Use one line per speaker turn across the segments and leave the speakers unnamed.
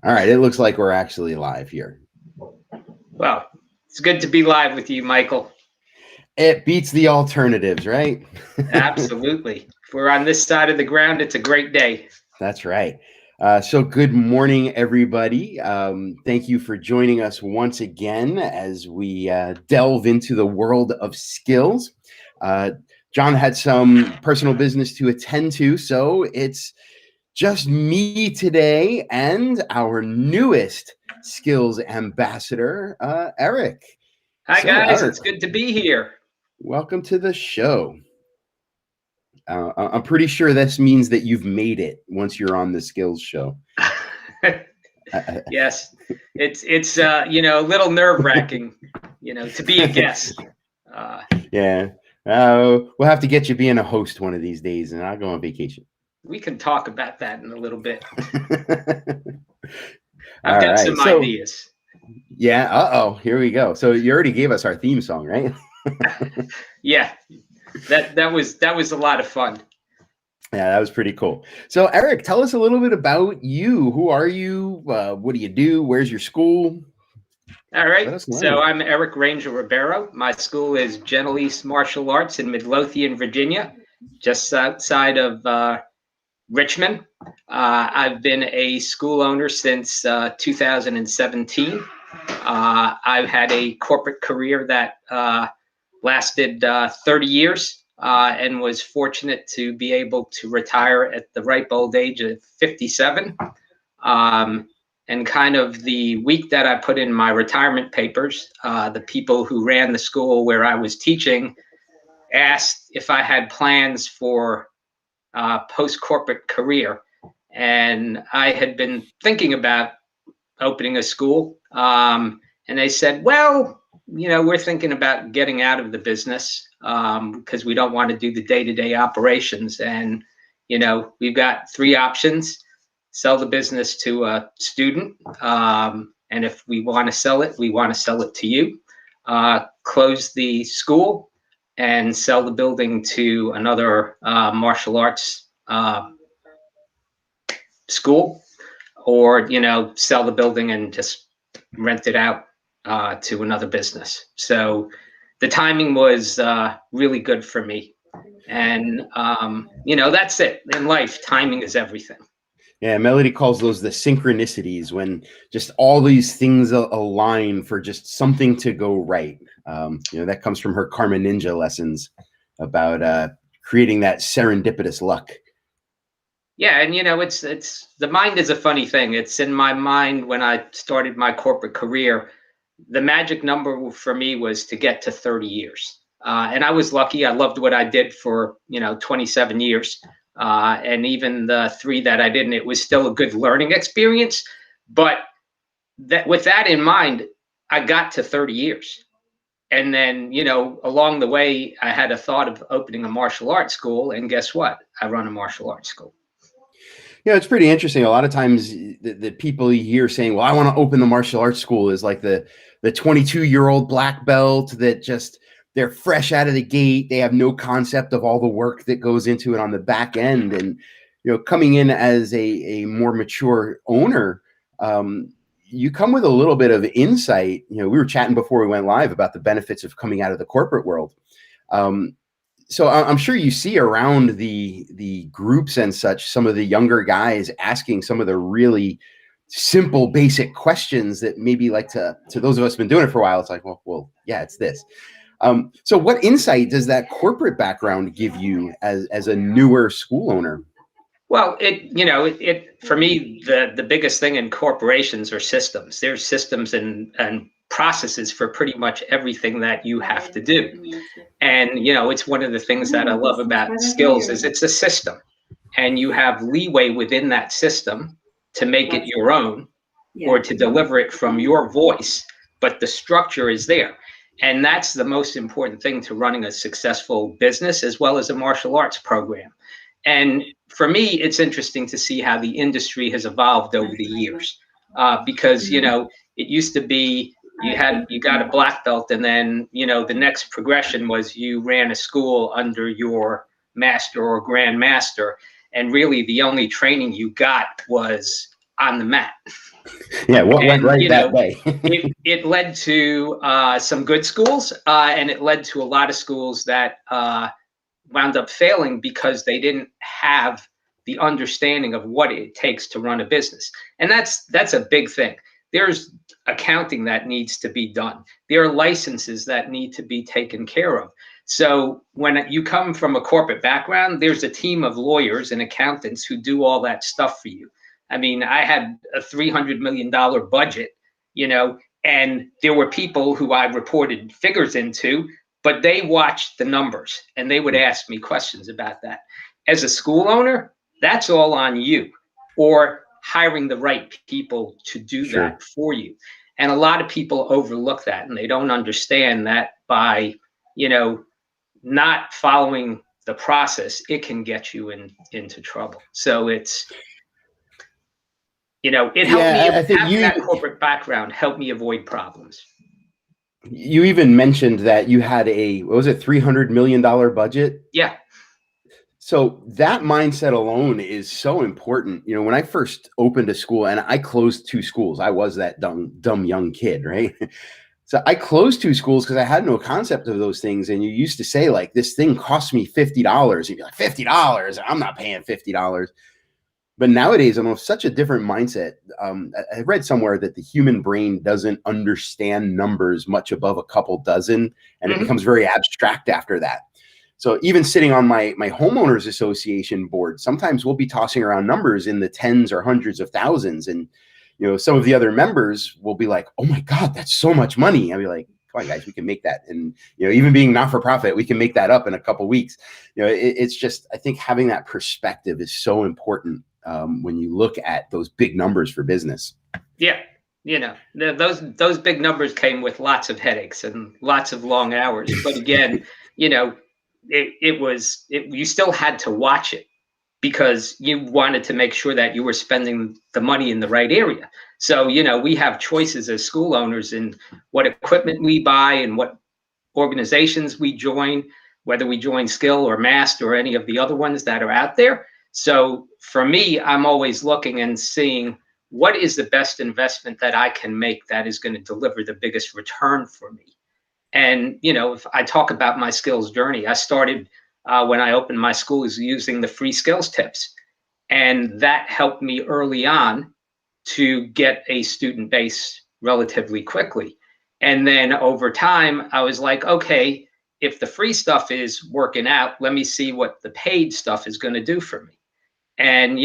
All right, it looks like we're actually live here.
Well, it's good to be live with you, Michael.
It beats the alternatives, right?
Absolutely. If we're on this side of the ground, it's a great day.
That's right. So good morning, everybody. Thank you for joining us once again as we delve into the world of skills. John had some personal business to attend to, so it's just me today and our newest skills ambassador, Eric.
Hi,
So,
guys.
Eric,
It's good to be here.
welcome to the show. I'm pretty sure this means that you've made it once you're on the skills show.
Yes, it's a little nerve-wracking, to be a guest.
Yeah. We'll have to get you being a host one of these days, and I'll go on vacation.
We can talk about that in a little bit.
All
I've got
right.
some ideas.
Yeah. Here we go. So you already gave us our theme song, right?
Yeah, that was a lot of fun.
Yeah, that was pretty cool. So, Eric, tell us a little bit about you. Who are you? What do you do? Where's your school?
All right. So I'm Eric Rangel-Ribeiro. My school is Gentle East Martial Arts in Midlothian, Virginia, just outside of Richmond. I've been a school owner since 2017. I've had a corporate career that lasted 30 years. And was fortunate to be able to retire at the ripe old age of 57. And kind of the week that I put in my retirement papers, the people who ran the school where I was teaching asked if I had plans for post-corporate career. And I had been thinking about opening a school. And they said, well, we're thinking about getting out of the business because we don't want to do the day-to-day operations. And, we've got three options: sell the business to a student. And if we want to sell it, we want to sell it to you. Close the school and sell the building to another martial arts school, or, sell the building and just rent it out to another business. So the timing was really good for me. And, that's it. In life, timing is everything.
Yeah, Melody calls those the synchronicities, when just all these things align for just something to go right. That comes from her Karma Ninja lessons about creating that serendipitous luck.
Yeah, and it's the mind is a funny thing. It's in my mind when I started my corporate career. The magic number for me was to get to 30 years. And I was lucky. I loved what I did for, 27 years. And even the 3 that I didn't, it was still a good learning experience. But with that in mind, I got to 30 years. And then, along the way, I had a thought of opening a martial arts school. And guess what? I run a martial arts school.
Yeah, it's pretty interesting. A lot of times the people you hear saying, well, I want to open the martial arts school, is like the 22-year-old black belt that just, they're fresh out of the gate. They have no concept of all the work that goes into it on the back end. And, coming in as a more mature owner, you come with a little bit of insight. We were chatting before we went live about the benefits of coming out of the corporate world. So I'm sure you see around the groups and such, some of the younger guys asking some of the really simple, basic questions that maybe, like, to those of us who've been doing it for a while, it's like, well, yeah, it's this. So what insight does that corporate background give you as a newer school owner?
Well, it for me, the biggest thing in corporations are systems. There's systems and processes for pretty much everything that you have to do. And, it's one of the things that I love about skills is it's a system, and you have leeway within that system to make it your own or to deliver it from your voice, but the structure is there. And that's the most important thing to running a successful business as well as a martial arts program. And for me, it's interesting to see how the industry has evolved over the years, because, it used to be you got a black belt, and then, the next progression was you ran a school under your master or grandmaster. And really the only training you got was on the mat.
Yeah, what went right that day?
it led to some good schools, and it led to a lot of schools that wound up failing because they didn't have the understanding of what it takes to run a business. And that's a big thing. There's accounting that needs to be done. There are licenses that need to be taken care of. So when you come from a corporate background, there's a team of lawyers and accountants who do all that stuff for you. I mean, I had a $300 million budget, and there were people who I reported figures into, but they watched the numbers and they would ask me questions about that. As a school owner, that's all on you, or hiring the right people to do that for you. And a lot of people overlook that, and they don't understand that by, not following the process, it can get you into trouble. So it's, it helped me. I think having that corporate background helped me avoid problems.
You even mentioned that you had what was it, $300 million budget?
Yeah.
So that mindset alone is so important. When I first opened a school, and I closed 2 schools, I was that dumb young kid, right? So I closed 2 schools because I had no concept of those things. And you used to say, like, this thing cost me $50. You'd be like, $50? I'm not paying $50. But nowadays, I'm of such a different mindset. I read somewhere that the human brain doesn't understand numbers much above a couple dozen, and it becomes very abstract after that. So even sitting on my homeowners association board, sometimes we'll be tossing around numbers in the tens or hundreds of thousands. And, some of the other members will be like, oh my God, that's so much money. I'll be like, come on, guys, we can make that. And, even being not for profit, we can make that up in a couple of weeks. It's just, I think having that perspective is so important when you look at those big numbers for business.
Yeah. Those big numbers came with lots of headaches and lots of long hours. But again, you still had to watch it because you wanted to make sure that you were spending the money in the right area. So, we have choices as school owners in what equipment we buy and what organizations we join, whether we join Skill or Mast or any of the other ones that are out there. So for me, I'm always looking and seeing what is the best investment that I can make that is going to deliver the biggest return for me. And, if I talk about my skills journey, I started when I opened my school is using the free skills tips. And that helped me early on to get a student base relatively quickly. And then over time, I was like, okay, if the free stuff is working out, let me see what the paid stuff is going to do for me. And,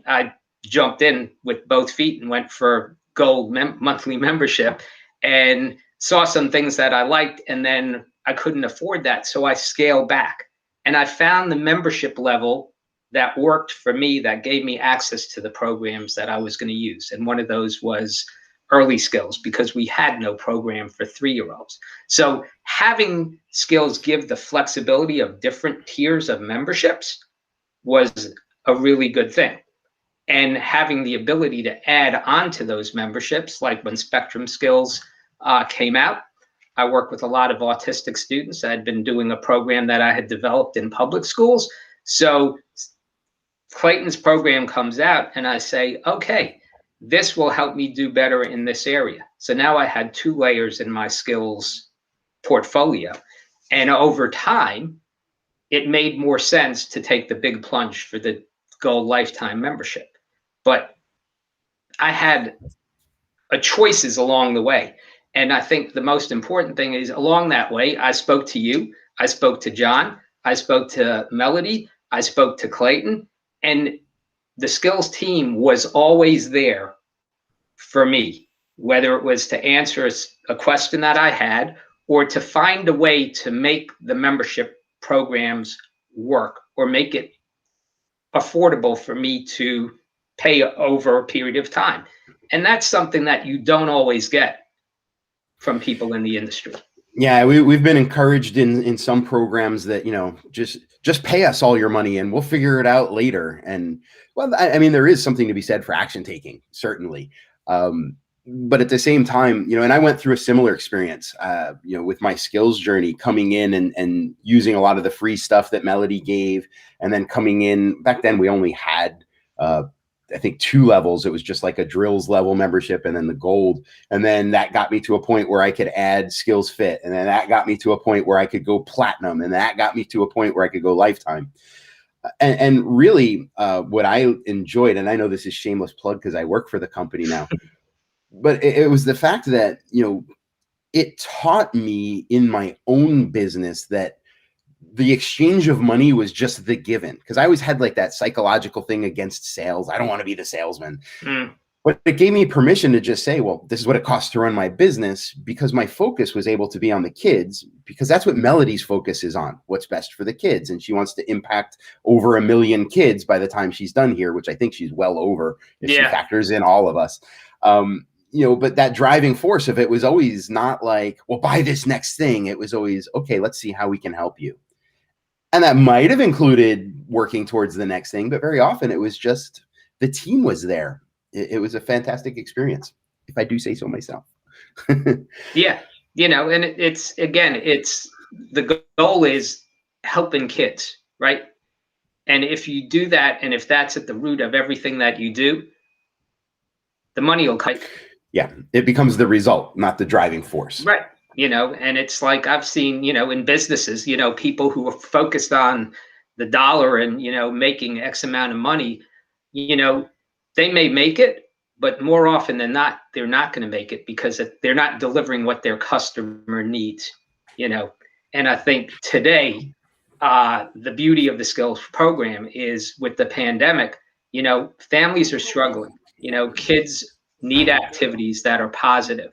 I jumped in with both feet and went for gold monthly membership and saw some things that I liked, and then I couldn't afford that. So I scaled back, and I found the membership level that worked for me, that gave me access to the programs that I was going to use. And one of those was Early Skills, because we had no program for 3-year-olds. So having Skills give the flexibility of different tiers of memberships was a really good thing. And having the ability to add on to those memberships, like when Spectrum Skills came out, I work with a lot of autistic students. I had been doing a program that I had developed in public schools. So Clayton's program comes out and I say, okay, this will help me do better in this area. So now I had 2 layers in my skills portfolio. And over time, it made more sense to take the big plunge for the Gold Lifetime membership. But I had choices along the way. And I think the most important thing is along that way, I spoke to you, I spoke to John, I spoke to Melody, I spoke to Clayton, and the skills team was always there for me, whether it was to answer a question that I had or to find a way to make the membership programs work or make it affordable for me to pay over a period of time. And that's something that you don't always get from people in the industry.
Yeah, we've been encouraged in some programs that, just pay us all your money and we'll figure it out later. And well, I mean, there is something to be said for action taking, certainly. But at the same time, and I went through a similar experience, with my skills journey, coming in and using a lot of the free stuff that Melody gave. And then coming in, back then we only had, I think 2 levels. It was just like a drills level membership and then the gold. And then that got me to a point where I could add SKILLZ Fit. And then that got me to a point where I could go platinum. And that got me to a point where I could go lifetime. And really what I enjoyed, and I know this is shameless plug because I work for the company now, but it was the fact that, you know, it taught me in my own business that the exchange of money was just the given. Because I always had like that psychological thing against sales. I don't want to be the salesman. But it gave me permission to just say, well, this is what it costs to run my business, because my focus was able to be on the kids, because that's what Melody's focus is on, what's best for the kids. And she wants to impact over 1 million kids by the time she's done here, which I think she's well over if she factors in all of us. You know, but that driving force of it was always not like, well, buy this next thing. It was always, okay, let's see how we can help you. And that might have included working towards the next thing, but very often it was just the team was there. It was a fantastic experience, if I do say so myself.
Yeah, you know, and it's, again, it's the goal is helping kids, right? And if you do that, and if that's at the root of everything that you do, the money will come.
Yeah, it becomes the result, not the driving force.
Right. You know, and it's like I've seen, you know, in businesses, you know, people who are focused on the dollar and, you know, making X amount of money, you know, they may make it, but more often than not, they're not going to make it because they're not delivering what their customer needs, you know. And I think today, the beauty of the SKILLZ program is with the pandemic, you know, families are struggling. You know, kids need activities that are positive.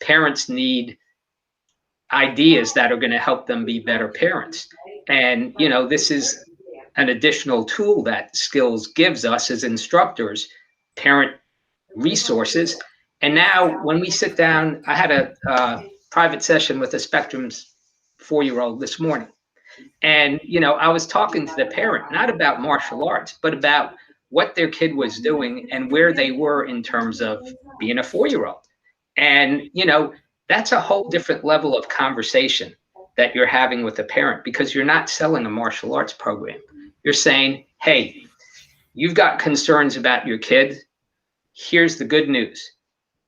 Parents need ideas that are going to help them be better parents. And, you know, this is an additional tool that SKILLZ gives us as instructors, parent resources. And now when we sit down, I had a private session with a Spectrum's 4-year-old this morning. And, you know, I was talking to the parent, not about martial arts, but about what their kid was doing and where they were in terms of being a 4-year-old. And, you know, that's a whole different level of conversation that you're having with a parent, because you're not selling a martial arts program. You're saying, hey, you've got concerns about your kid. Here's the good news.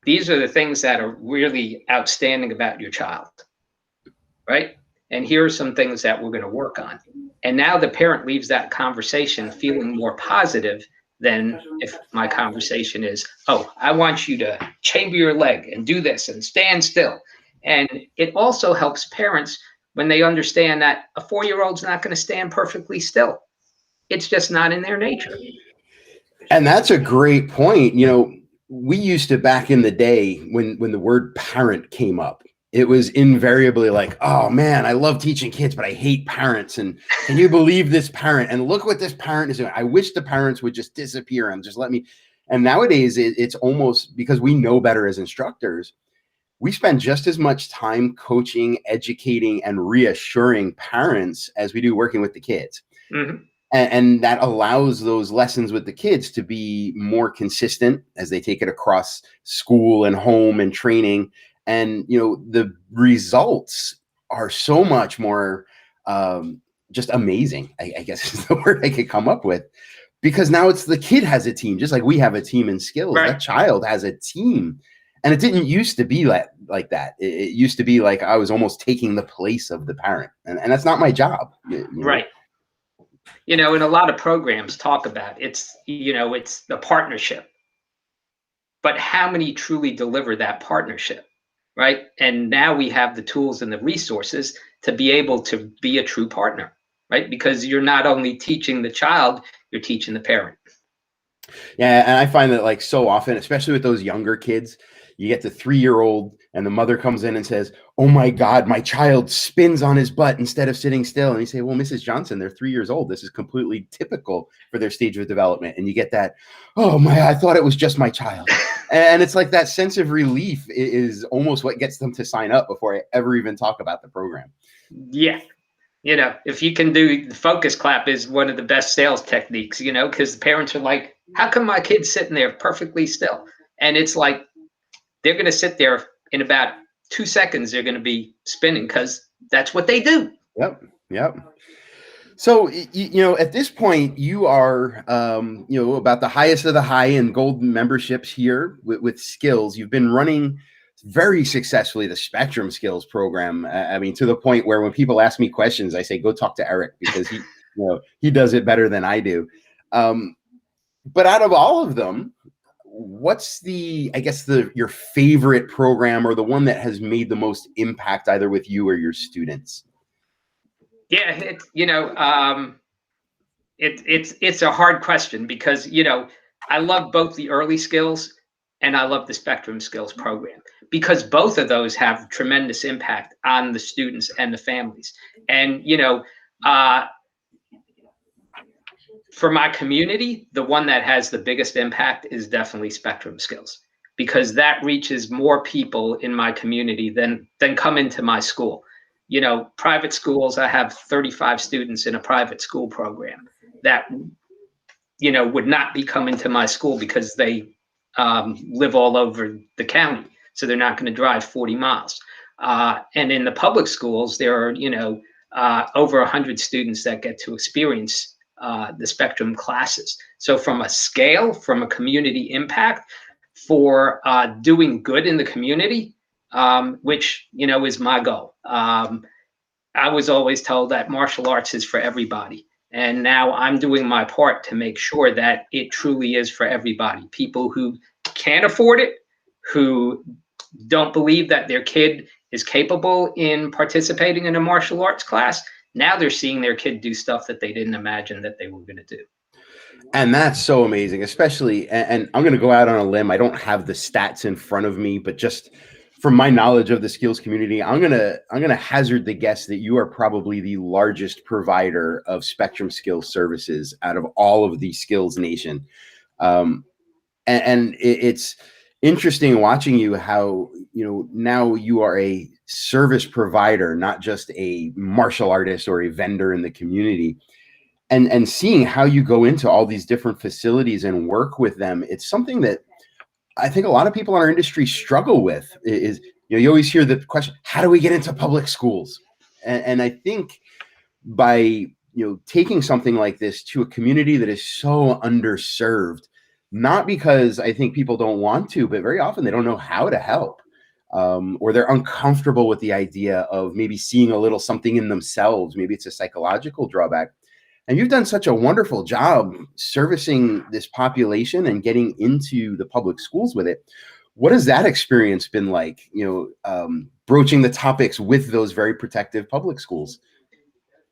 These are the things that are really outstanding about your child, right? And here are some things that we're going to work on. And now the parent leaves that conversation feeling more positive than if my conversation is, oh, I want you to chamber your leg and do this and stand still. And it also helps parents when they understand that a 4-year-old's not going to stand perfectly still. It's just not in their nature.
And that's a great point. You know, we used to, back in the day when the word parent came up, it was invariably like, oh man, I love teaching kids, but I hate parents. And can you believe this parent? And look what this parent is doing. I wish the parents would just disappear and just let me. And nowadays it's almost, because we know better as instructors, we spend just as much time coaching, educating, and reassuring parents as we do working with the kids. Mm-hmm. And that allows those lessons with the kids to be more consistent as they take it across school and home and training. And, you know, the results are so much more just amazing, I guess is the word I could come up with, because now it's the kid has a team, just like we have a team in SKILLZ. Right. That child has a team. And it didn't used to be like that. It used to be like I was almost taking the place of the parent. And that's not my job. You know?
Right. You know, and a lot of programs talk about it's, you know, it's the partnership. But how many truly deliver that partnership? Right. And now we have the tools and the resources to be able to be a true partner, right? Because you're not only teaching the child, you're teaching the parent.
Yeah. And I find that, like, so often, especially with those younger kids, you get the 3-year-old and the mother comes in and says, oh my God, my child spins on his butt instead of sitting still. And you say, well, Mrs. Johnson, they're 3 years old. This is completely typical for their stage of development. And you get that, oh my, I thought it was just my child. And it's like that sense of relief is almost what gets them to sign up before I ever even talk about the program.
Yeah. You know, if you can do the focus clap is one of the best sales techniques, you know, because the parents are like, how come my kid's sitting there perfectly still? And it's like, they're going to sit there in about 2 seconds. They're going to be spinning because that's what they do.
Yep. So, at this point, you are, about the highest of the high in gold memberships here with SKILLZ. You've been running very successfully the Spectrum Skills program. I mean, to the point where when people ask me questions, I say, go talk to Eric because he does it better than I do. But out of all of them, what's your favorite program or the one that has made the most impact either with you or your students?
Yeah, it's a hard question because I love both the early skills and I love the Spectrum Skills program because both of those have tremendous impact on the students and the families. And for my community, the one that has the biggest impact is definitely Spectrum Skills because that reaches more people in my community than come into my school. Private schools, I have 35 students in a private school program that would not be coming to my school because they live all over the county, so they're not going to drive 40 miles. And in the public schools, there are over 100 students that get to experience the Spectrum classes. So from a scale, from a community impact, for doing good in the community, which is my goal. I was always told that martial arts is for everybody. And now I'm doing my part to make sure that it truly is for everybody. People who can't afford it, who don't believe that their kid is capable in participating in a martial arts class, now they're seeing their kid do stuff that they didn't imagine that they were going to do.
And that's so amazing, especially, and I'm going to go out on a limb. I don't have the stats in front of me, but just from my knowledge of the skills community, I'm going to hazard the guess that you are probably the largest provider of Spectrum Skills services out of all of the Skills Nation. And it's interesting watching you how, now you are a service provider, not just a martial artist or a vendor in the community. And seeing how you go into all these different facilities and work with them, it's something that I think a lot of people in our industry struggle with. Is you always hear the question, how do we get into public schools? And I think by taking something like this to a community that is so underserved, not because I think people don't want to, but very often they don't know how to help, or they're uncomfortable with the idea of maybe seeing a little something in themselves. Maybe it's a psychological drawback. And you've done such a wonderful job servicing this population and getting into the public schools with it. What has that experience been like, broaching the topics with those very protective public schools?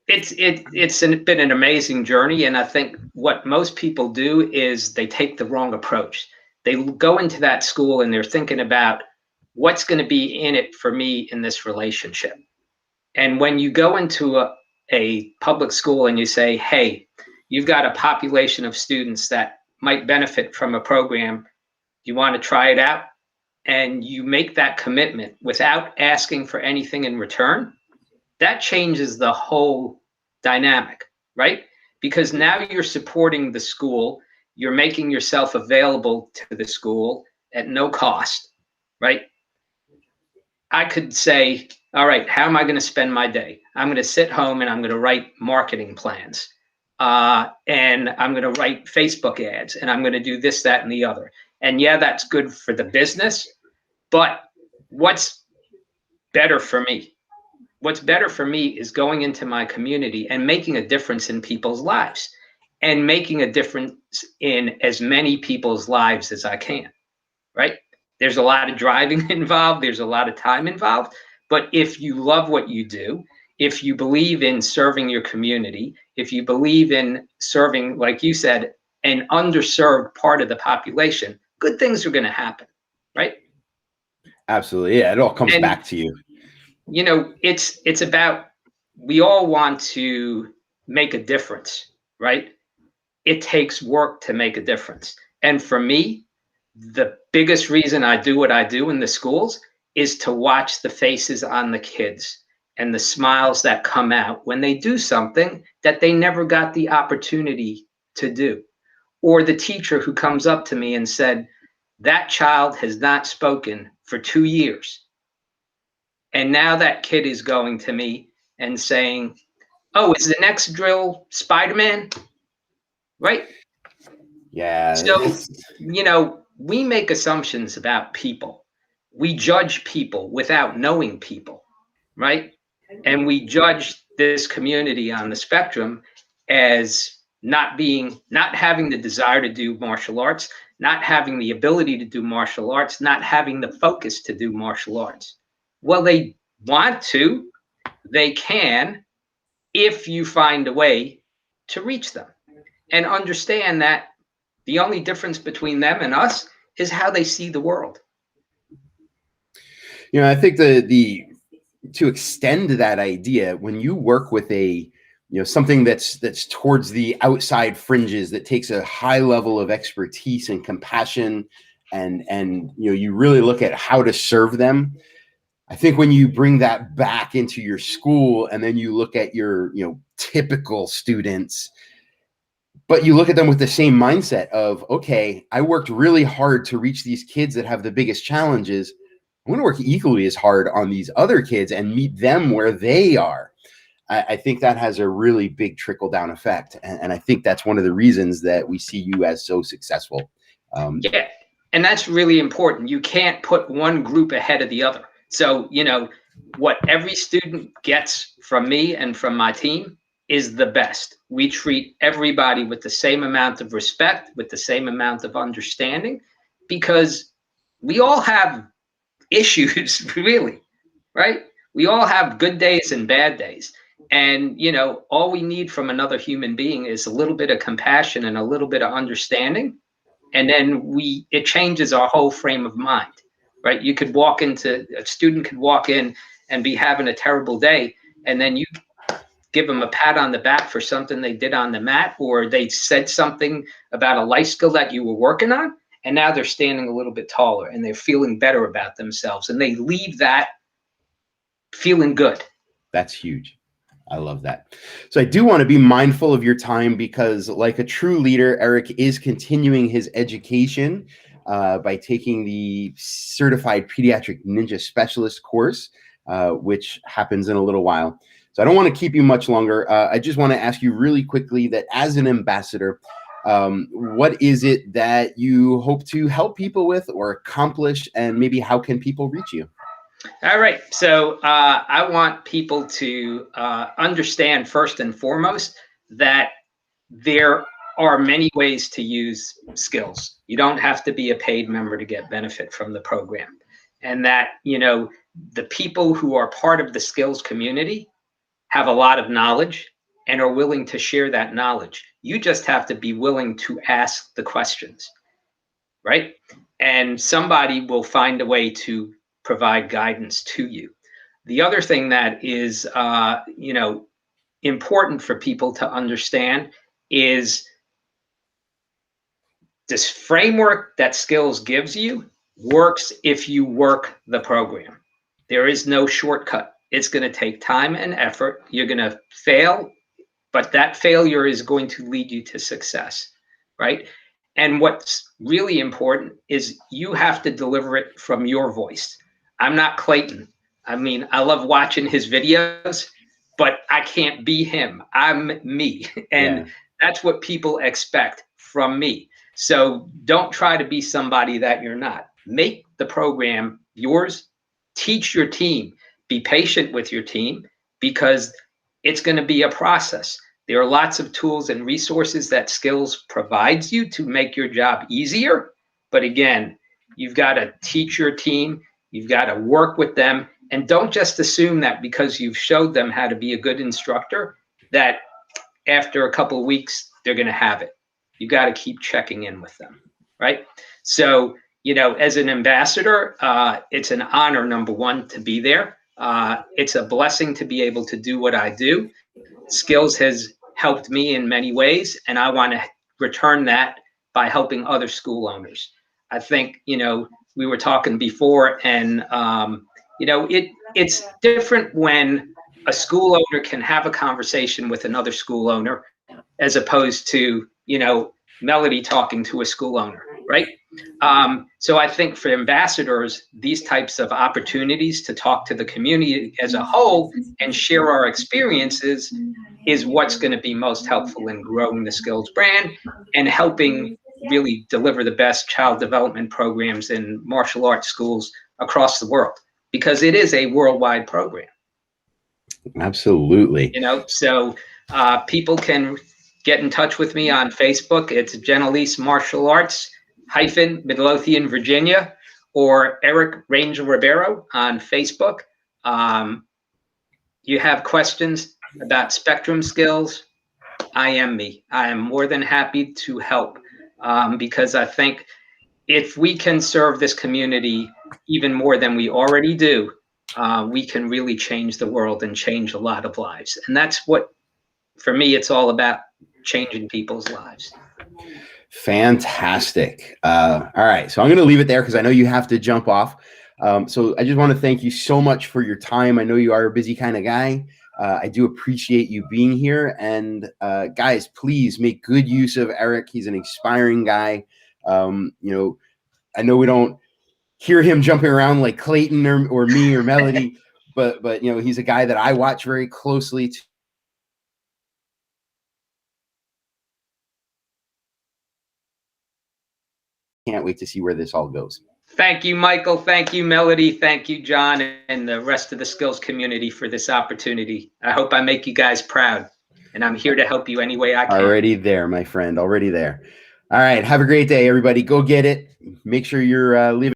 It's been an amazing journey. And I think what most people do is they take the wrong approach. They go into that school and they're thinking about what's going to be in it for me in this relationship. And when you go into a public school and you say, hey, you've got a population of students that might benefit from a program. You want to try it out? And you make that commitment without asking for anything in return. That changes the whole dynamic, right? Because now you're supporting the school. You're making yourself available to the school at no cost, right? I could say, all right, how am I going to spend my day? I'm going to sit home and I'm going to write marketing plans. And I'm going to write Facebook ads and I'm going to do this, that, and the other. And yeah, that's good for the business. But what's better for me? What's better for me is going into my community and making a difference in people's lives and making a difference in as many people's lives as I can, right? There's a lot of driving involved. There's a lot of time involved. But if you love what you do, if you believe in serving your community, if you believe in serving, like you said, an underserved part of the population, good things are going to happen, right?
Absolutely. Yeah, it all comes back to you.
It's about, we all want to make a difference, right? It takes work to make a difference. And for me, the biggest reason I do what I do in the schools is to watch the faces on the kids and the smiles that come out when they do something that they never got the opportunity to do. Or the teacher who comes up to me and said, that child has not spoken for 2 years. And now that kid is going to me and saying, oh, is the next drill Spider-Man? Right?
Yeah.
So, you know, we make assumptions about people. We judge people without knowing people, right? And we judge this community on the spectrum as not having the desire to do martial arts, not having the ability to do martial arts, not having the focus to do martial arts. Well, they want to, they can, if you find a way to reach them and understand that the only difference between them and us is how they see the world.
You know, I think the to extend that idea, when you work with something that's towards the outside fringes, that takes a high level of expertise and compassion, and you really look at how to serve them. I think when you bring that back into your school, and then you look at your typical students, but you look at them with the same mindset of, okay, I worked really hard to reach these kids that have the biggest challenges. I'm going to work equally as hard on these other kids and meet them where they are. I think that has a really big trickle down effect. And I think that's one of the reasons that we see you as so successful.
Yeah. And that's really important. You can't put one group ahead of the other. So, what every student gets from me and from my team is the best. We treat everybody with the same amount of respect, with the same amount of understanding, because we all have issues, really, right? We all have good days and bad days. And, all we need from another human being is a little bit of compassion and a little bit of understanding. And then it changes our whole frame of mind, right? A student could walk in and be having a terrible day, and then you give them a pat on the back for something they did on the mat, or they said something about a life skill that you were working on, and now they're standing a little bit taller and they're feeling better about themselves, and they leave that feeling good.
That's huge. I love that. So I do want to be mindful of your time, because like a true leader, Eric is continuing his education by taking the Certified Pediatric Ninja Specialist course, which happens in a little while. So I don't want to keep you much longer. I just want to ask you really quickly that as an ambassador, what is it that you hope to help people with or accomplish, and maybe how can people reach you?
All right. So I want people to understand, first and foremost, that there are many ways to use skills. You don't have to be a paid member to get benefit from the program. And that, the people who are part of the skills community have a lot of knowledge and are willing to share that knowledge. You just have to be willing to ask the questions, right? And somebody will find a way to provide guidance to you. The other thing that is, important for people to understand is this framework that SKILLZ gives you works if you work the program. There is no shortcut. It's going to take time and effort. You're going to fail, but that failure is going to lead you to success, right? And what's really important is you have to deliver it from your voice. I'm not Clayton. I mean, I love watching his videos, but I can't be him. I'm me. And that's what people expect from me. So don't try to be somebody that you're not. Make the program yours. Teach your team. Be patient with your team, because it's going to be a process. There are lots of tools and resources that SKILLZ provides you to make your job easier. But again, you've got to teach your team. You've got to work with them. And don't just assume that because you've showed them how to be a good instructor, that after a couple of weeks, they're going to have it. You got to keep checking in with them, right? So, as an ambassador, it's an honor, number one, to be there. It's a blessing to be able to do what I do. SKILLZ has helped me in many ways, and I want to return that by helping other school owners. I think, we were talking before, and, it's different when a school owner can have a conversation with another school owner as opposed to, Melody talking to a school owner, right? So I think for ambassadors, these types of opportunities to talk to the community as a whole and share our experiences is what's going to be most helpful in growing the SKILLZ brand and helping really deliver the best child development programs in martial arts schools across the world, because it is a worldwide program.
Absolutely.
You know, so people can get in touch with me on Facebook. It's Genelise Martial Arts - Midlothian, Virginia, or Eric Rangel-Ribeiro on Facebook. You have questions about Spectrum Skills, I am more than happy to help, because I think if we can serve this community even more than we already do, we can really change the world and change a lot of lives. And that's what, for me, it's all about, changing people's lives.
Fantastic. All right. So I'm going to leave it there because I know you have to jump off. So I just want to thank you so much for your time. I know you are a busy kind of guy. I do appreciate you being here. And guys, please make good use of Eric. He's an inspiring guy. You know, I know we don't hear him jumping around like Clayton or me or Melody, but you know, he's a guy that I watch very closely. Can't wait to see where this all goes.
Thank you, Michael. Thank you, Melody. Thank you, John, and the rest of the SKILLZ community for this opportunity. I hope I make you guys proud, and I'm here to help you any way I can.
Already there, my friend. Already there. All right. Have a great day, everybody. Go get it. Make sure you're leaving.